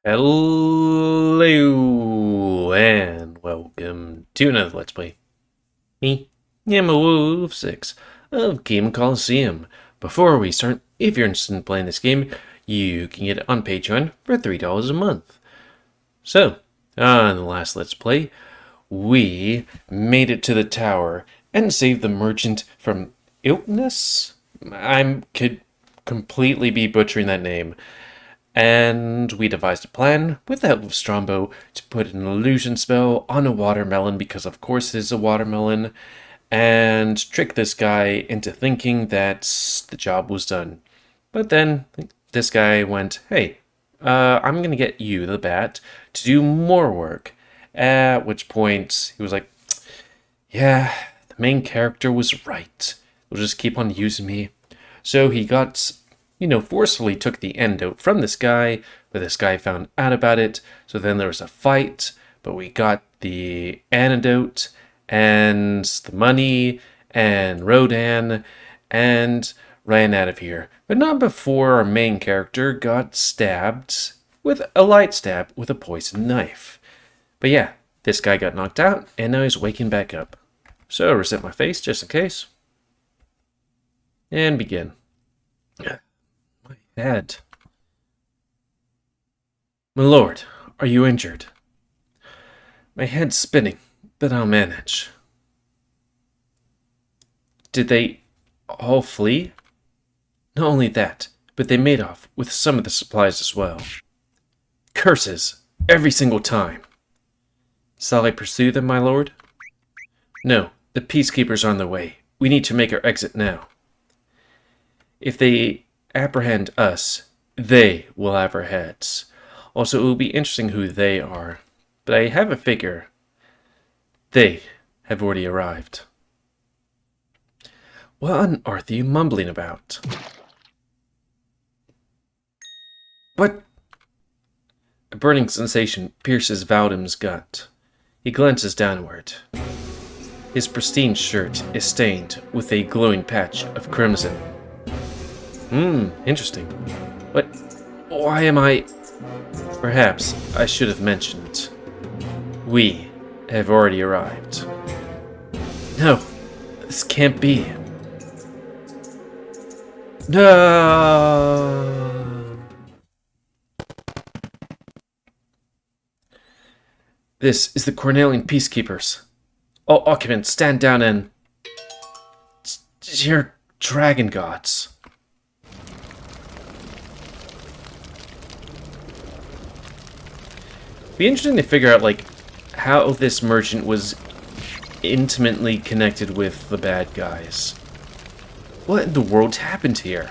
Hello and welcome to another Let's Play. Me, GamerWolfSix of Kemo Coliseum. Before we start, if you're interested in playing this game, you can get it on Patreon for $3 a month. So, on the last Let's Play, we made it to the tower and saved the merchant from illness? I could completely be butchering that name. And we devised a plan, with the help of Strombo, to put an illusion spell on a watermelon, because of course it is a watermelon, and trick this guy into thinking that the job was done. But then this guy went, hey, I'm going to get you, the bat, to do more work. At which point he was like, yeah, the main character was right. They'll just keep on using me. So he got forcefully took the antidote from this guy, but this guy found out about it. So then there was a fight, but we got the antidote and the money and Rodan and ran out of here. But not before our main character got stabbed with a light stab with a poison knife. But yeah, this guy got knocked out and now he's waking back up. So reset my face just in case. And begin. Head. My lord, are you injured? My head's spinning, but I'll manage. Did they all flee? Not only that, but they made off with some of the supplies as well. Curses, every single time. Shall I pursue them, my lord? No, the peacekeepers are on their way. We need to make our exit now. If they apprehend us, they will have our heads. Also, it will be interesting who they are. But I have a figure. They have already arrived. What on earth are you mumbling about? What? A burning sensation pierces Vadim's gut. He glances downward. His pristine shirt is stained with a glowing patch of crimson. Interesting. But why am I... Perhaps I should have mentioned. We have already arrived. No, this can't be. No! This is the Kornelian peacekeepers. All occupants stand down and... Dear dragon gods. Be interesting to figure out how this merchant was intimately connected with the bad guys. What in the world happened here?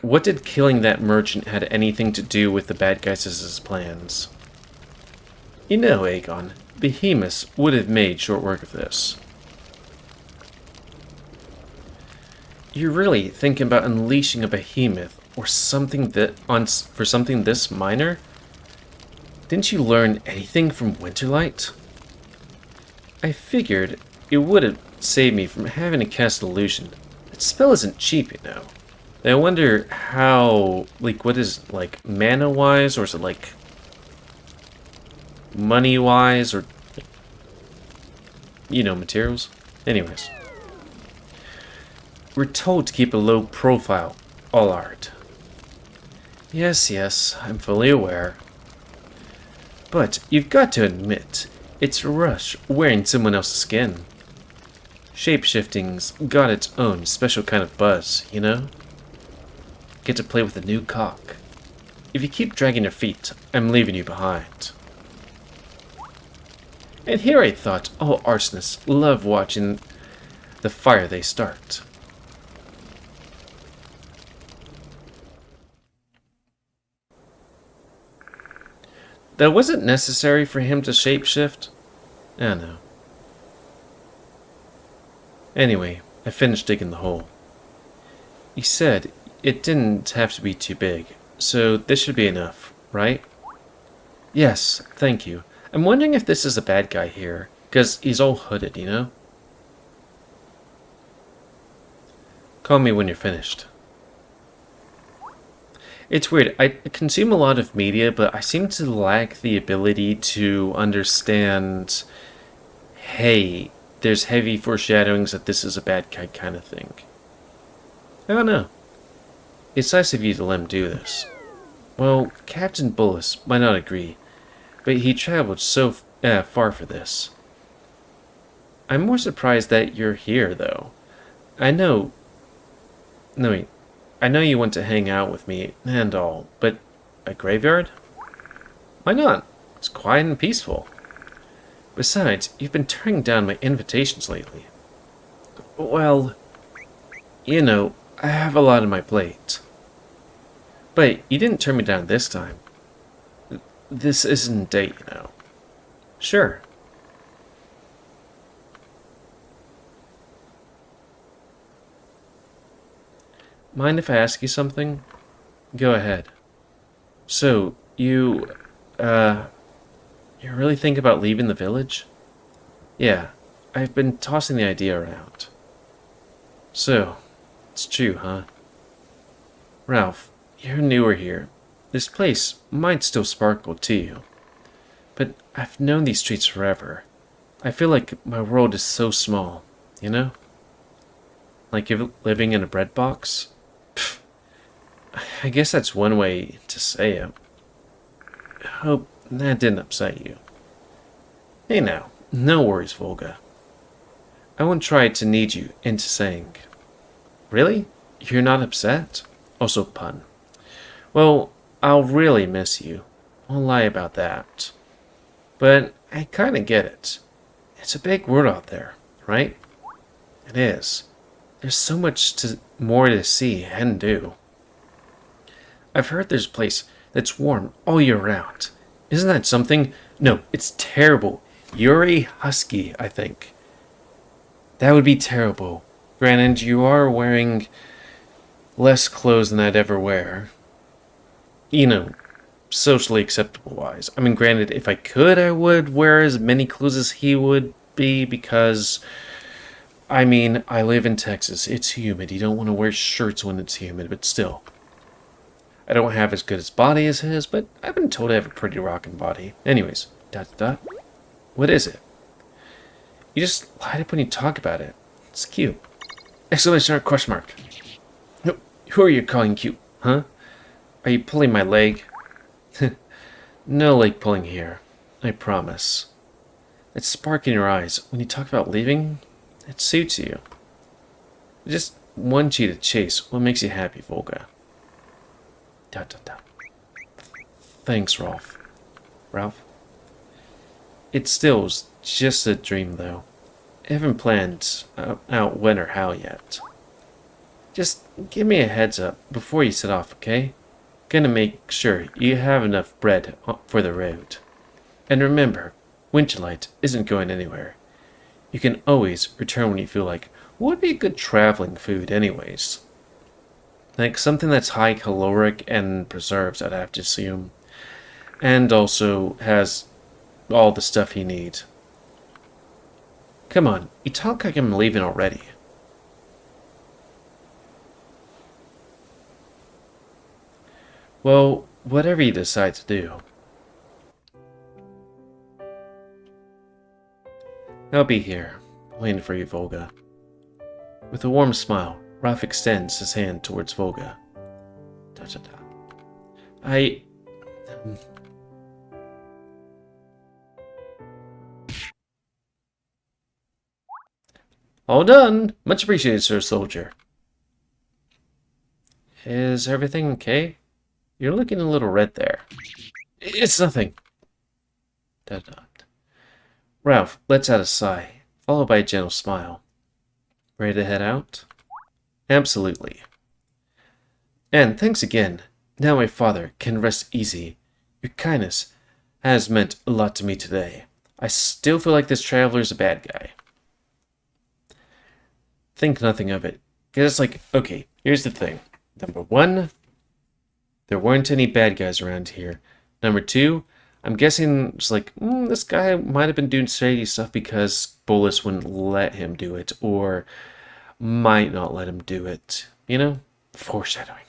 What did killing that merchant had anything to do with the bad guys' plans? You know, Aegon, Behemoths would have made short work of this. You're really thinking about unleashing a behemoth or something for something this minor? Didn't you learn anything from Winterlight? I figured it would have saved me from having to cast illusion. That spell isn't cheap, you know. And I wonder how, what is, mana-wise, or is it, money-wise, or, materials? Anyways. We're told to keep a low profile, all art. Yes, I'm fully aware. But you've got to admit, it's a rush wearing someone else's skin. Shapeshifting's got its own special kind of buzz, you know? Get to play with a new cock. If you keep dragging your feet, I'm leaving you behind. And here I thought all arsonists love watching the fire they start. That wasn't necessary for him to shapeshift? I know. Anyway, I finished digging the hole. He said it didn't have to be too big, so this should be enough, right? Yes, thank you. I'm wondering if this is a bad guy here, because he's all hooded, you know? Call me when you're finished. It's weird. I consume a lot of media, but I seem to lack the ability to understand, hey, there's heavy foreshadowings that this is a bad guy kind of thing. I don't know. It's nice of you to let him do this. Well, Captain Bullis might not agree, but he traveled so far for this. I'm more surprised that you're here, though. I know... No, wait. I know you want to hang out with me and all, but a graveyard? Why not? It's quiet and peaceful. Besides, you've been turning down my invitations lately. Well, you know, I have a lot on my plate. But you didn't turn me down this time. This isn't a date, you know. Sure. Mind if I ask you something? Go ahead. So, you really think about leaving the village? Yeah, I've been tossing the idea around. So, it's true, huh? Ralph, you're newer here. This place might still sparkle to you. But I've known these streets forever. I feel like my world is so small, you know? Like if living in a bread box? Pfft, I guess that's one way to say it. Hope that didn't upset you. Hey now, no worries, Volga. I won't try to need you into saying, really? You're not upset? Also pun. Well, I'll really miss you. Won't lie about that. But I kinda get it. It's a big world out there, right? It is. There's so much more to see and do. I've heard there's a place that's warm all year round. Isn't that something? No, it's terrible. You're a husky, I think. That would be terrible. Granted, you are wearing less clothes than I'd ever wear. You know, socially acceptable wise. I mean, granted, if I could, I would wear as many clothes as he would be because, I mean, I live in Texas. It's humid. You don't want to wear shirts when it's humid, but still. I don't have as good a body as his, but I've been told I have a pretty rockin' body. Anyways, ... What is it? You just light up when you talk about it. It's cute. Exclamation mark, question mark. No, who are you calling cute, huh? Are you pulling my leg? No leg pulling here. I promise. That spark in your eyes when you talk about leaving, it suits you. I just want you to chase what makes you happy, Volga. ... Thanks, Ralph. Ralph? It still's just a dream, though. I haven't planned out when or how yet. Just give me a heads up before you set off, okay? Gonna make sure you have enough bread for the road. And remember, Winterlight isn't going anywhere. You can always return when you feel like, what would be a good traveling food anyways? Like something that's high caloric and preserves, I'd have to assume. And also has all the stuff you need. Come on, you talk like I'm leaving already. Well, whatever you decide to do. I'll be here, waiting for you, Volga. With a warm smile, Ralph extends his hand towards Volga. All done! Much appreciated, Sir Soldier. Is everything okay? You're looking a little red there. It's nothing. Ralph lets out a sigh, followed by a gentle smile. Ready to head out? Absolutely. And thanks again. Now my father can rest easy. Your kindness has meant a lot to me today. I still feel like this traveler's a bad guy. Think nothing of it. Because it's like, okay, here's the thing. Number one, there weren't any bad guys around here. Number two, I'm guessing it's like, this guy might have been doing shady stuff because Bullis wouldn't let him do it, or might not let him do it. You know? Foreshadowing.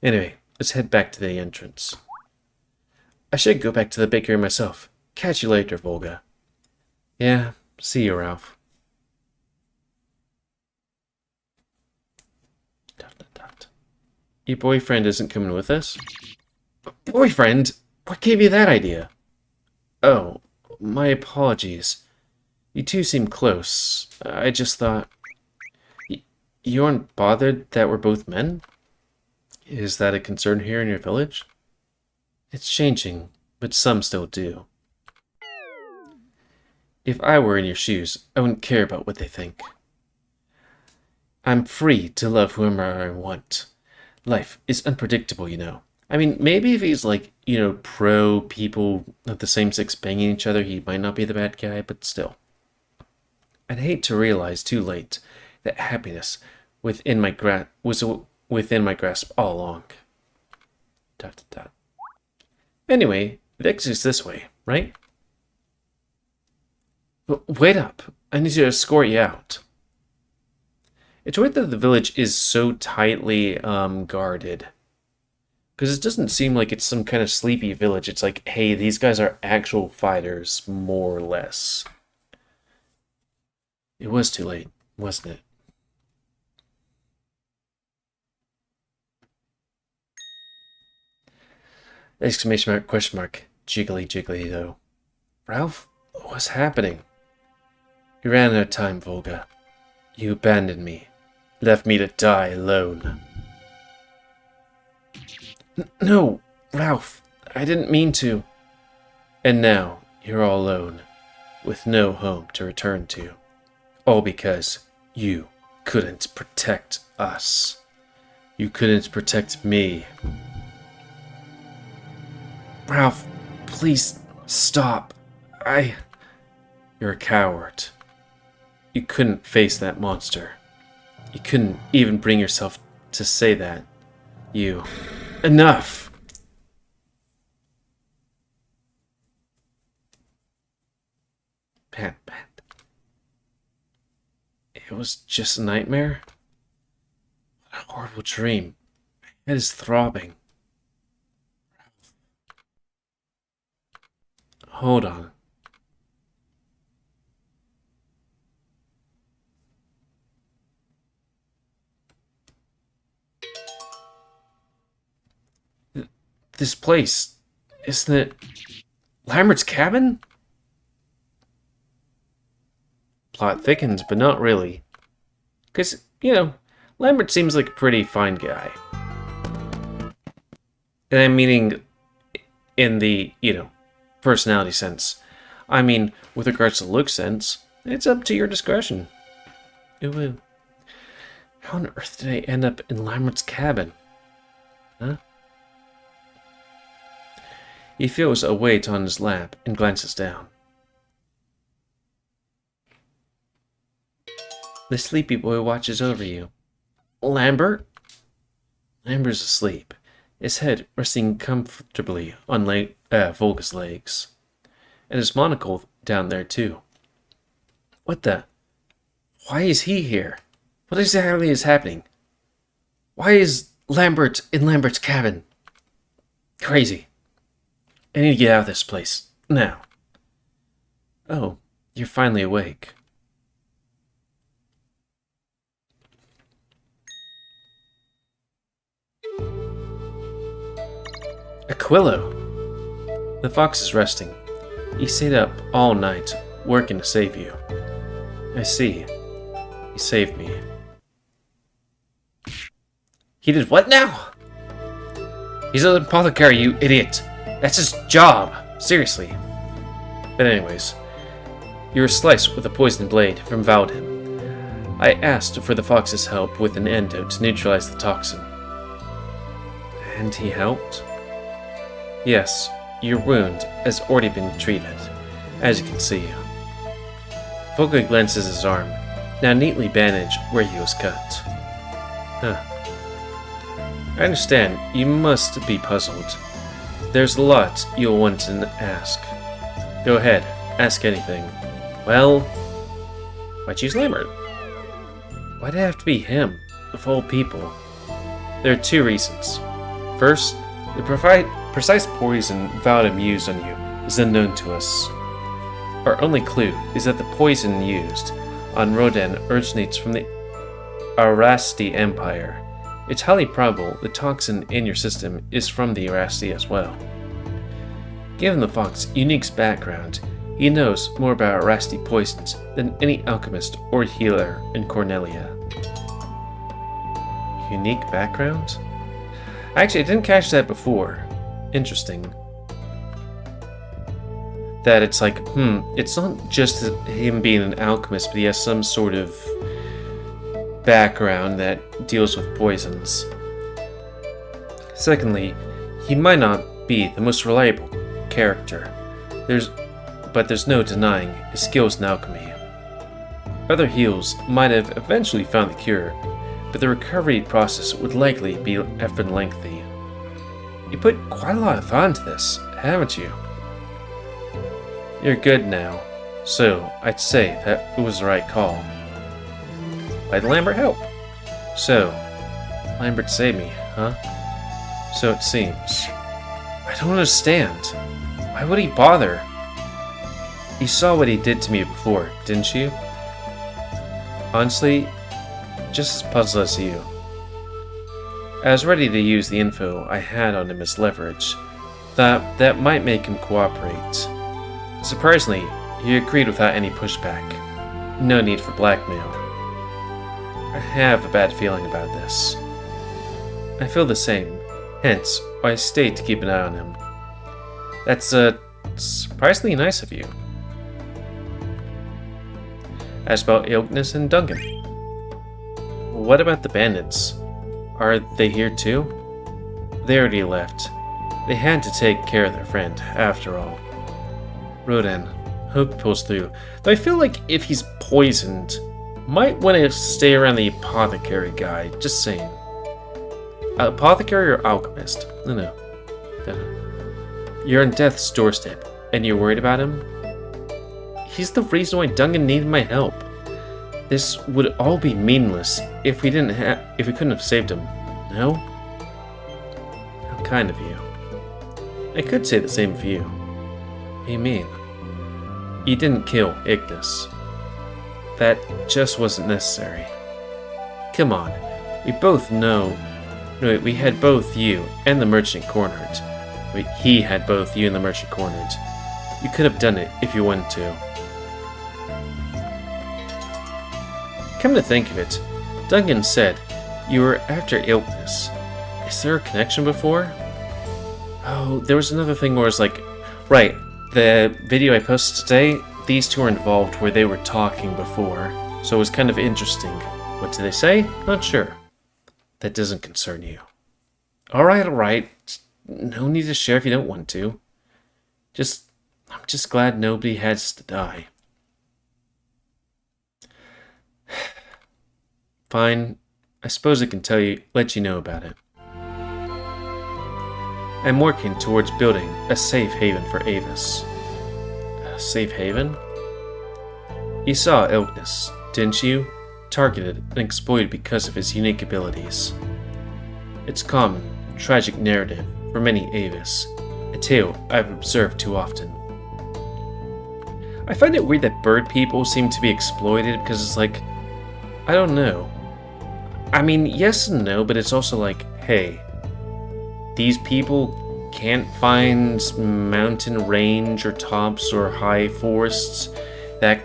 Anyway, let's head back to the entrance. I should go back to the bakery myself. Catch you later, Volga. Yeah, see you, Ralph. Your boyfriend isn't coming with us? Boyfriend? What gave you that idea? Oh, my apologies. You two seem close. I just thought... You aren't bothered that we're both men? Is that a concern here in your village? It's changing, but some still do. If I were in your shoes, I wouldn't care about what they think. I'm free to love whoever I want. Life is unpredictable, you know. I mean, maybe if he's like, pro people of the same sex banging each other, he might not be the bad guy, but still. I'd hate to realize too late that happiness was within my grasp all along. ... Anyway, the exit's this way, right? Wait up. I need to escort you out. It's weird that the village is so tightly guarded. Because it doesn't seem like it's some kind of sleepy village. It's like, hey, these guys are actual fighters, more or less. It was too late, wasn't it? Exclamation mark, question mark. Jiggly, jiggly, though. Ralph, what's happening? You ran out of time, Volga. You abandoned me. Left me to die alone. No, Ralph, I didn't mean to. And now, you're all alone, with no home to return to. All because you couldn't protect us. You couldn't protect me. Ralph, please stop. You're a coward. You couldn't face that monster. You couldn't even bring yourself to say that. Enough! Pat. It was just a nightmare? What a horrible dream. My head is throbbing. Hold on. This place, isn't it Lambert's cabin? Plot thickens, but not really. Because, Lambert seems like a pretty fine guy. And I'm meaning in the, personality sense. I mean, with regards to look sense, it's up to your discretion. Ooh. How on earth did I end up in Lambert's cabin? Huh? He feels a weight on his lap and glances down. The sleepy boy watches over you. Lambert? Lambert's asleep, his head resting comfortably on Volga's legs. And his monocle down there, too. What the? Why is he here? What exactly is happening? Why is Lambert in Lambert's cabin? Crazy. I need to get out of this place. Now. Oh, you're finally awake. Aquilo! The fox is resting. He stayed up all night, working to save you. I see. He saved me. He did what now? He's an apothecary, you idiot! That's his job! Seriously. But anyways, you were sliced with a poisoned blade from Vadim. I asked for the fox's help with an antidote to neutralize the toxin. And he helped? Yes, your wound has already been treated, as you can see. Volga glances his arm, now neatly bandaged where he was cut. Huh. I understand, you must be puzzled. There's a lot you'll want to ask. Go ahead, ask anything. Well, why choose Lambert? Why'd it have to be him, of all people? There are two reasons. First, the precise poison Vadim used on you is unknown to us. Our only clue is that the poison used on Rodan originates from the Arasti Empire. It's highly probable the toxin in your system is from the Arasti as well. Given the Fox's unique background, he knows more about Arasti poisons than any alchemist or healer in Kornelia. Unique background? Actually, I didn't catch that before. Interesting. That it's like, it's not just him being an alchemist, but he has some sort of background that deals with poisons. Secondly, he might not be the most reliable character, but there's no denying his skills in alchemy. Other healers might have eventually found the cure, but the recovery process would likely have been lengthy. You put quite a lot of thought into this, haven't you? You're good now, so I'd say that it was the right call. Why'd Lambert help? So, Lambert saved me, huh? So it seems. I don't understand. Why would he bother? You saw what he did to me before, didn't you? Honestly, just as puzzled as you. I was ready to use the info I had on him as leverage. Thought that might make him cooperate. Surprisingly, he agreed without any pushback. No need for blackmail. I have a bad feeling about this. I feel the same, hence why I stayed to keep an eye on him. That's surprisingly nice of you. As about Ilgnus and Duncan. What about the bandits? Are they here too? They already left. They had to take care of their friend, after all. Rodan, hope pulls through, though I feel like if he's poisoned, might want to stay around the apothecary guy, just saying. Apothecary or alchemist? No. You're on death's doorstep, and you're worried about him? He's the reason why Duncan needed my help. This would all be meaningless if we couldn't have saved him. No? How kind of you. I could say the same for you. What do you mean? You didn't kill Ignis. That just wasn't necessary. Come on, we both know. No, we had both you and the merchant cornered. Wait, he had both you and the merchant cornered. You could have done it if you wanted to. Come to think of it, Duncan said you were after Ignis. Is there a connection before? Oh, there was another thing where it's like, right, the video I posted today, these two were involved where they were talking before, so it was kind of interesting. What did they say? Not sure. That doesn't concern you. Alright. No need to share if you don't want to. I'm just glad nobody has to die. Fine. I suppose I can let you know about it. I'm working towards building a safe haven for Avis. A safe haven? You saw Ignis, didn't you? Targeted and exploited because of his unique abilities. It's a common, tragic narrative for many Avis, a tale I've observed too often. I find it weird that bird people seem to be exploited because it's like, I don't know. I mean, yes and no, but it's also like, hey, these people can't find mountain range or tops or high forests that,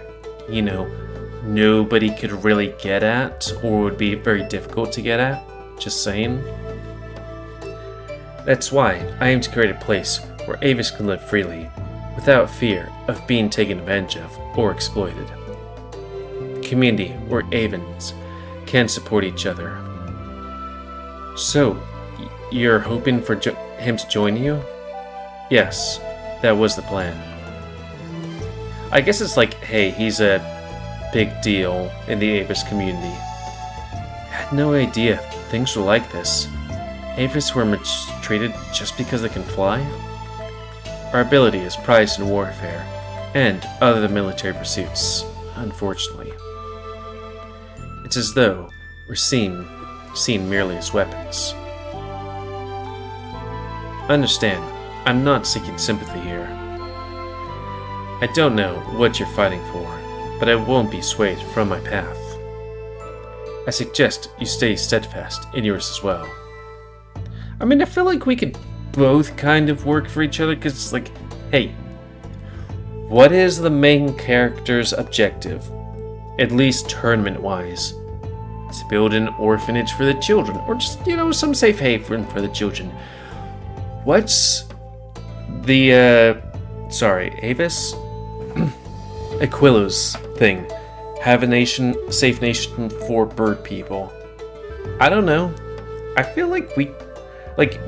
nobody could really get at or would be very difficult to get at. Just saying. That's why I aim to create a place where Avis can live freely, without fear of being taken advantage of or exploited. A community where Avens can support each other. So, you're hoping for him to join you? Yes, that was the plan. I guess it's like, hey, he's a big deal in the Avis community. I had no idea things were like this. Avis were mistreated just because they can fly? Our ability is prized in warfare and other military pursuits, unfortunately. It's as though we're seen merely as weapons. Understand, I'm not seeking sympathy here. I don't know what you're fighting for, but I won't be swayed from my path. I suggest you stay steadfast in yours as well. I mean, I feel like we could both kind of work for each other, because it's like, hey, what is the main character's objective? At least tournament-wise. To build an orphanage for the children, or just, some safe haven for the children. What's the, Avis? Aquilo's thing. Have a nation, safe nation for bird people. I don't know. I feel like we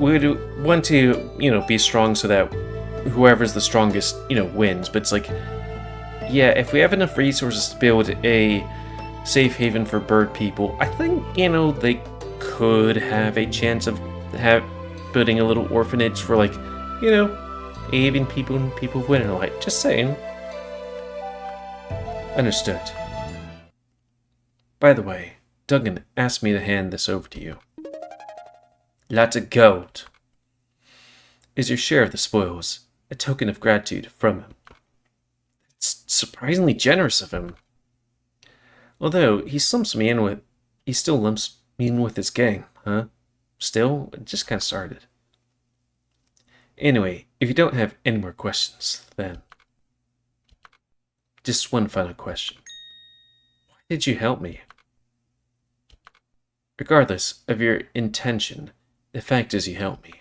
would want to, be strong so that whoever's the strongest, wins. But it's like, yeah, if we have enough resources to build a safe haven for bird people, I think, they could have a chance of building a little orphanage for, like, aiding people and people winning. Like, just saying. Understood. By the way, Duggan asked me to hand this over to you. Lots of gold. Is your share of the spoils a token of gratitude from him? It's surprisingly generous of him. Although he still lumps me in with his gang, huh? Still, it just kind of started. Anyway, if you don't have any more questions, then just one final question. Why did you help me? Regardless of your intention, the fact is you helped me.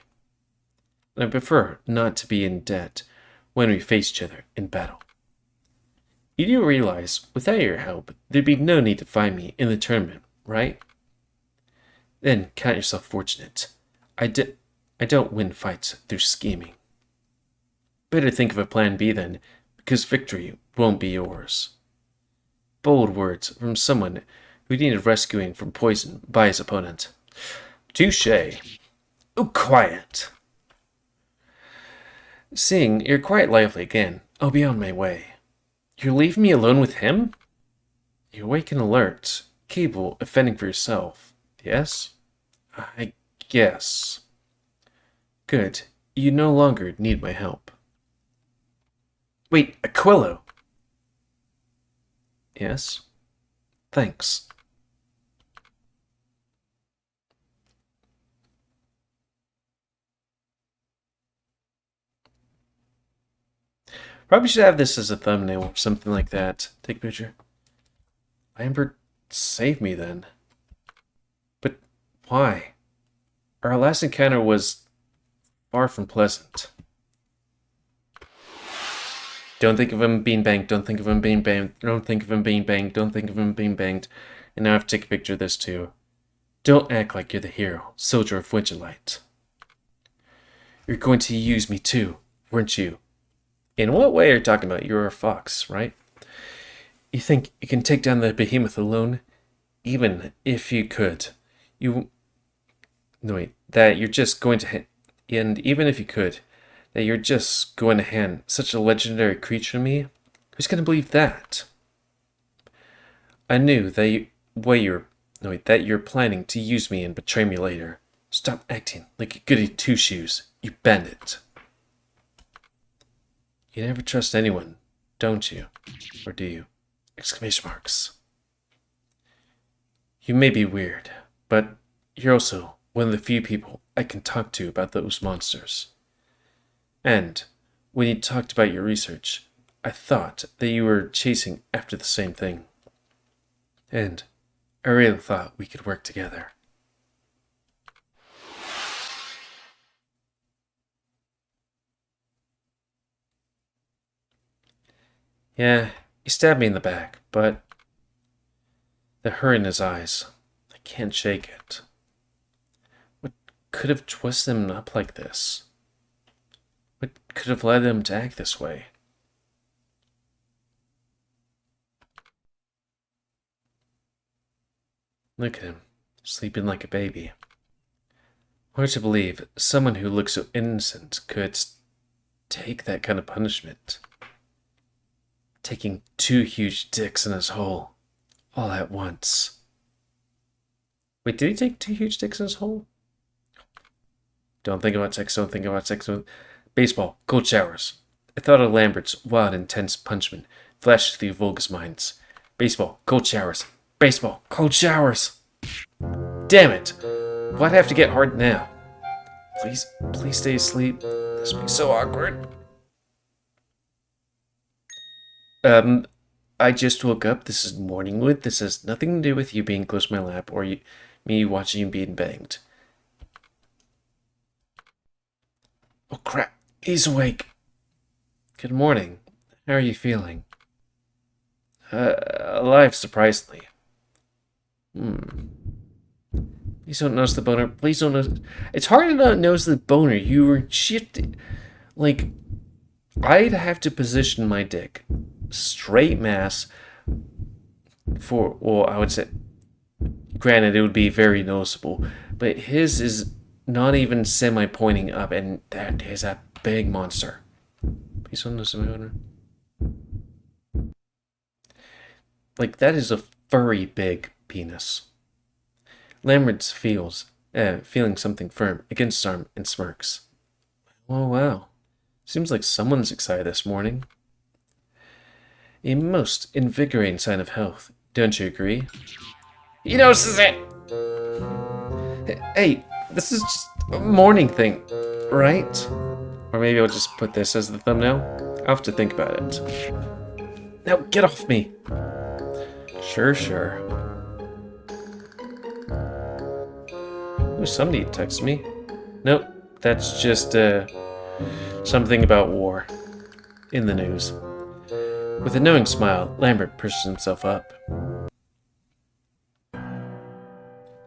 And I prefer not to be in debt when we face each other in battle. You do realize, without your help, there'd be no need to find me in the tournament, right? Then count yourself fortunate. I don't win fights through scheming. Better think of a plan B then, because victory won't be yours. Bold words from someone who needed rescuing from poison by his opponent. Touché. Oh, quiet. Seeing you're quite lively again, I'll be on my way. You're leaving me alone with him? You're awake and alert, capable of fending for yourself. Yes? I guess. Good. You no longer need my help. Wait, Aquilo! Yes? Thanks. Probably should have this as a thumbnail or something like that. Take a picture. Lambert, save me then. But why? Our last encounter was far from pleasant. Don't think of him being banged. Don't think of him being banged. Don't think of him being banged. Don't think of him being banged. And now I have to take a picture of this too. Don't act like you're the hero, soldier of Winterlight. You're going to use me too, weren't you? In what way are you talking about? You're a fox, right? You think you can take down the behemoth alone? Even if you could. That you're just going to... And even if you could, that you're just going to hand such a legendary creature to me? Who's going to believe that? I knew that you're planning to use me and betray me later. Stop acting like a goody two-shoes, you bandit. You never trust anyone, don't you? Or do you? Exclamation marks. You may be weird, but you're also one of the few people I can talk to about those monsters. And when you talked about your research, I thought that you were chasing after the same thing. And I really thought we could work together. Yeah, he stabbed me in the back, but the hurt in his eyes, I can't shake it. What could have twisted him up like this? What could have led him to act this way? Look at him, sleeping like a baby. Hard to believe someone who looks so innocent could take that kind of punishment. Taking 2 huge dicks in his hole, all at once. Wait, did he take 2 huge dicks in his hole? Don't think about sex, don't think about sex. Baseball, cold showers. I thought of Lambert's wild, intense punishment flashed through Volga's minds. Baseball, cold showers. Baseball, cold showers. Damn it! Why'd I have to get hard now? Please stay asleep. This would be so awkward. I just woke up. This is Morningwood. This has nothing to do with you being close to my lap or me watching you being banged. Oh crap, he's awake. Good morning. How are you feeling? Alive, surprisingly. Please don't notice the boner. Please don't notice. It's hard to not notice the boner. You were shifted. Like, I'd have to position my dick straight mass for, well, I would say, granted, it would be very noticeable, but his is not even semi-pointing up, and that is a big monster. Please don't notice the boner. Like, that is a furry big penis. Lambert feeling something firm against his arm and smirks. Oh, wow. Seems like someone's excited this morning. A most invigorating sign of health, don't you agree? He notices it! Hey, this is just a morning thing, right? Or maybe I'll just put this as the thumbnail. I'll have to think about it. Now, get off me! Sure. Ooh, somebody texted me. Nope, that's just, something about war. In the news. With a knowing smile, Lambert pushes himself up.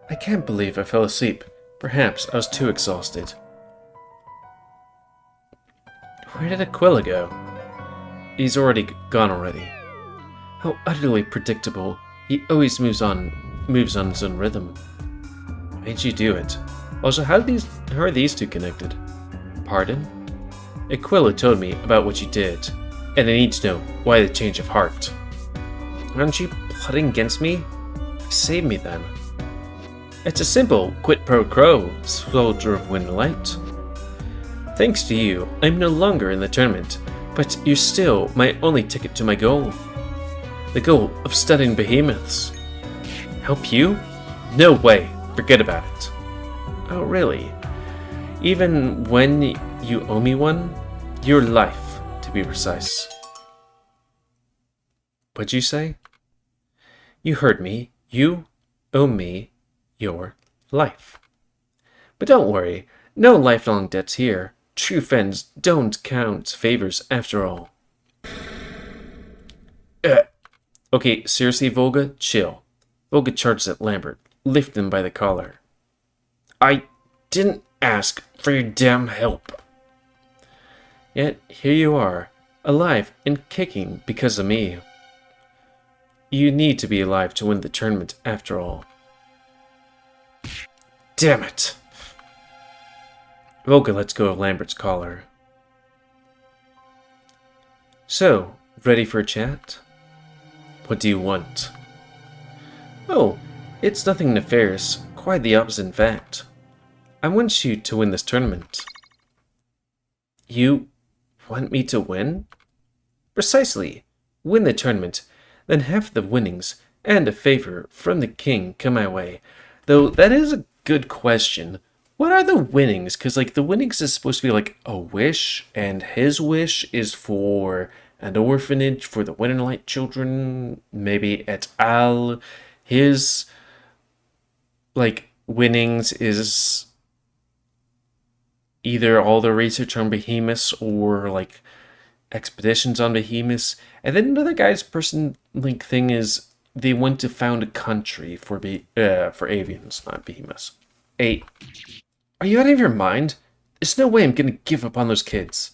I can't believe I fell asleep. Perhaps I was too exhausted. Where did Aquila go? He's gone already. How utterly predictable. He always moves on his own rhythm. Why'd you do it? Also, how are these two connected? Pardon? Aquila told me about what you did, and I need to know why the change of heart. Aren't you plotting against me? Save me then. It's a simple quid pro quo, soldier of Winterlight. Thanks to you, I'm no longer in the tournament, but you're still my only ticket to my goal. The goal of studying behemoths. Help you? No way. Forget about it. Oh, really? Even when you owe me one? Your life, to be precise. What'd you say? You heard me. You owe me your life. But don't worry. No lifelong debts here. True friends don't count favors after all. Okay, seriously, Volga, chill. Volga charges at Lambert, lifting him by the collar. I didn't ask for your damn help. Yet here you are, alive and kicking because of me. You need to be alive to win the tournament after all. Damn it! Volga lets go of Lambert's collar. So, ready for a chat? What do you want? Oh, it's nothing nefarious, quite the opposite in fact. I want you to win this tournament. You want me to win? Precisely. Win the tournament, then half the winnings and a favor from the king come my way. Though that is a good question. What are the winnings? Because, like, the winnings is supposed to be, like, a wish, and his wish is for an orphanage for the Winterlight children, maybe et al. His, like, winnings is either all the research on behemoths or, like, expeditions on behemoths. And then another guy's person-link thing is they want to found a country for avians, not behemoths. Hey, are you out of your mind? There's no way I'm gonna give up on those kids.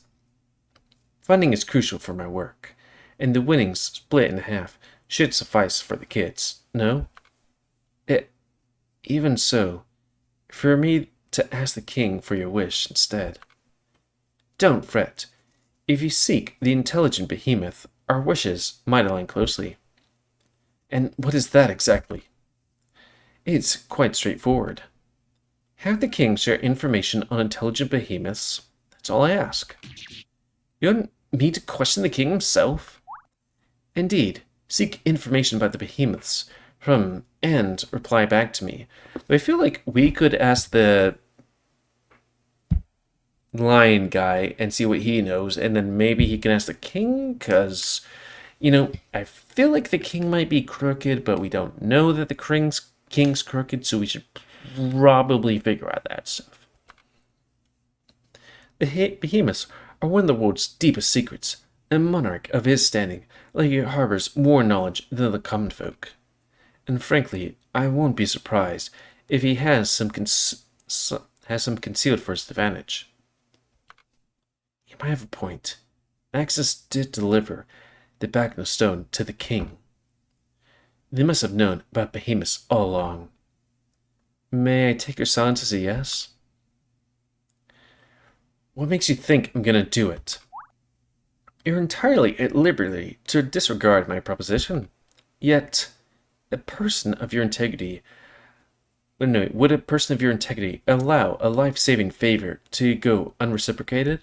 Funding is crucial for my work, and the winnings split in half should suffice for the kids, no? Even so, for me to ask the king for your wish instead. Don't fret. If you seek the intelligent behemoth, our wishes might align closely. And what is that exactly? It's quite straightforward. Have the king share information on intelligent behemoths. That's all I ask. You want me to question the king himself? Indeed. Seek information about the behemoths from him and reply back to me. But I feel like we could ask the lion guy and see what he knows, and then maybe he can ask the king, because, you know, I feel like the king might be crooked, but we don't know that the king's crooked, so we should probably figure out that stuff. The behemoths are one of the world's deepest secrets. A monarch of his standing likely harbors more knowledge than the common folk. And frankly, I won't be surprised if he has some concealed for his advantage. You might have a point. Axis did deliver the Backno stone to the king. They must have known about behemoths all along. May I take your silence as a yes? What makes you think I'm going to do it? You're entirely at liberty to disregard my proposition. Yet, would a person of your integrity allow a life-saving favor to go unreciprocated?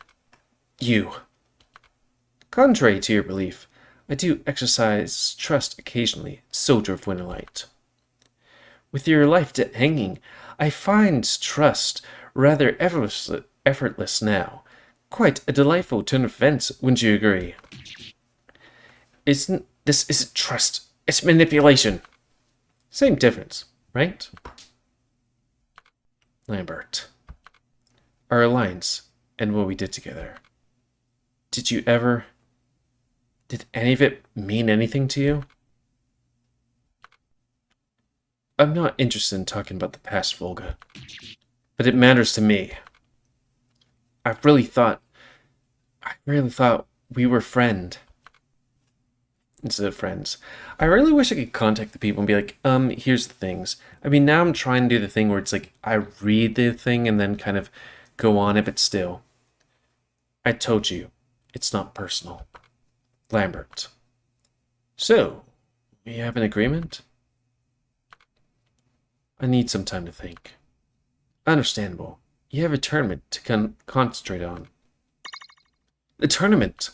You. Contrary to your belief, I do exercise trust occasionally, soldier of Winterlight. With your life debt hanging, I find trust rather effortless now. Quite a delightful turn of events, wouldn't you agree? This isn't trust, it's manipulation. Same difference, right? Lambert. Our alliance and what we did together. Did any of it mean anything to you? I'm not interested in talking about the past, Volga. But it matters to me. I really thought we were friends instead of friends. I really wish I could contact the people and be like, here's the things. I mean, now I'm trying to do the thing where it's like, I read the thing and then kind of go on it, but still. I told you, it's not personal. Lambert. So, we have an agreement? I need some time to think. Understandable. You have a tournament to concentrate on. The tournament?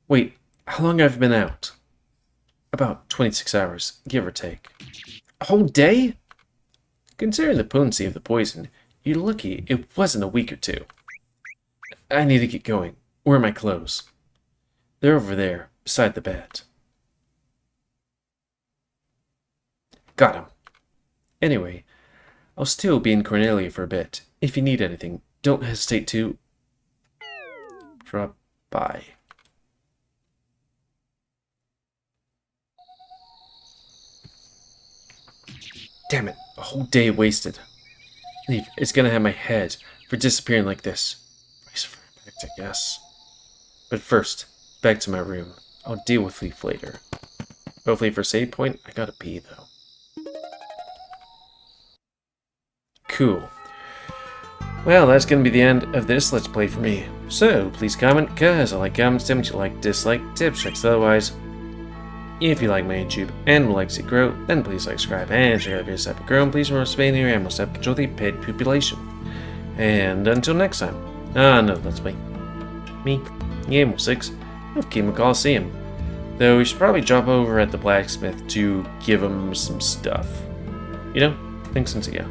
Wait, how long have I been out? About 26 hours, give or take. A whole day? Considering the potency of the poison, you're lucky it wasn't a week or two. I need to get going. Where are my clothes? They're over there, beside the bed. Got 'em. Anyway, I'll still be in Kornelia for a bit. If you need anything, don't hesitate to drop by. Damn it, a whole day wasted. Leave, it's gonna have my head for disappearing like this. Brace for impact, I guess. But first, back to my room. I'll deal with Leaf later. Hopefully for save point, I gotta pee though. Cool. Well, that's going to be the end of this Let's Play for me. So, please comment, because I like comments, tell me what you like, dislike, tips, tricks, otherwise. If you like my YouTube and would like to see it grow, then please like, subscribe, and check out videos that have grown. Please remember Spain here and must have control the paid population. And until next time, no, Let's Play. Me, GamerWolfSix of Kemo Coliseum. Though we should probably drop over at the blacksmith to give him some stuff. You know, thanks and see ya.